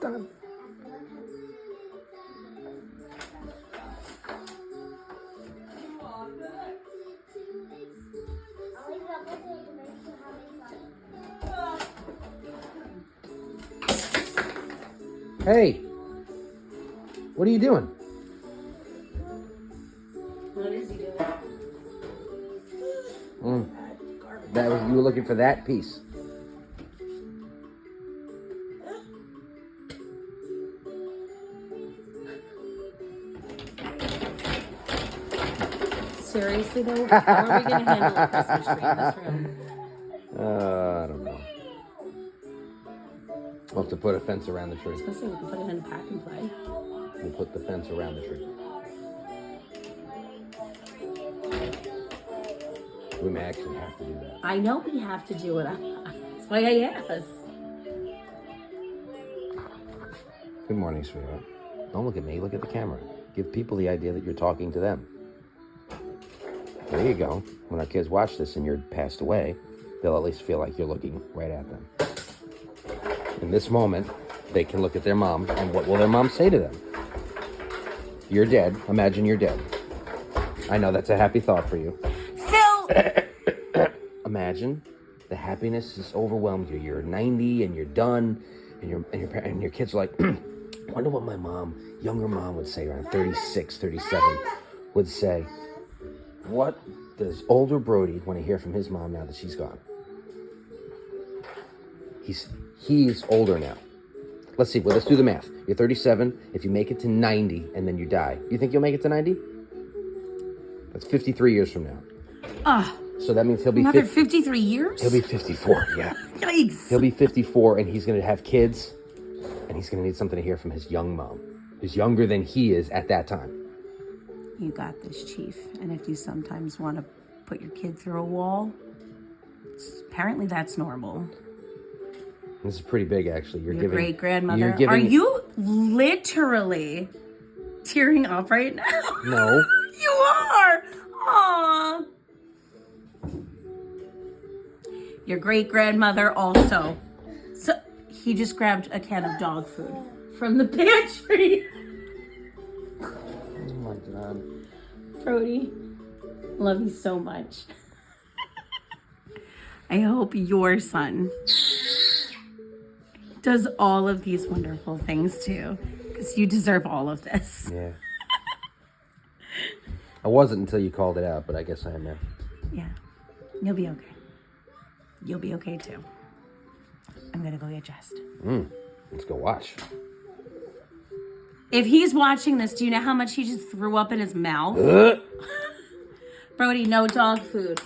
Done. Hey, what are you doing? What is he doing? That was, you were looking for that piece. Seriously though, how are we going to handle a Christmas tree in this room? I don't know. We'll have to put a fence around the tree. I was going to say we can put it in a pack and play. We'll put the fence around the tree. We may actually have to do that. I know we have to do it. That's why I asked. Good morning, sweetheart. Don't look at me. Look at the camera. Give people the idea that you're talking to them. There you go. When our kids watch this and you're passed away, they'll at least feel like you're looking right at them. In this moment, they can look at their mom, and what will their mom say to them? You're dead. Imagine you're dead. I know that's a happy thought for you. Phil! Imagine the happiness has overwhelmed you. You're 90 and you're done, and your kids are like, wonder what my mom, younger mom, would say around 36, 37, would say. What does older Brody want to hear from his mom now that she's gone? He's older now. Let's see. Well, let's do the math. You're 37. If you make it to 90 and then you die, you think you'll make it to 90? That's 53 years from now. So that means he'll be Another 53 years? He'll be 54. Yeah. Yikes. He'll be 54, and he's going to have kids, and he's going to need something to hear from his young mom, who's younger than he is at that time. You got this, Chief. And if you sometimes want to put your kid through a wall, apparently that's normal. This is pretty big, actually. Your great-grandmother. Are you literally tearing up right now? No. You are. Aww. Your great-grandmother also. So he just grabbed a can of dog food from the pantry. Oh my God. Brody, love you so much. I hope your son does all of these wonderful things too, because you deserve all of this. Yeah. I wasn't until you called it out, but I guess I am now. Yeah, you'll be okay. You'll be okay too. I'm gonna go get dressed. Let's go watch. If he's watching this, do you know how much he just threw up in his mouth? Brody, no dog food.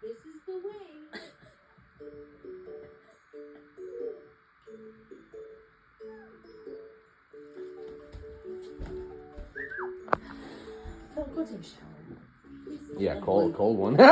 This is the way. Phil, go take a shower. Yeah, cold one. Oh!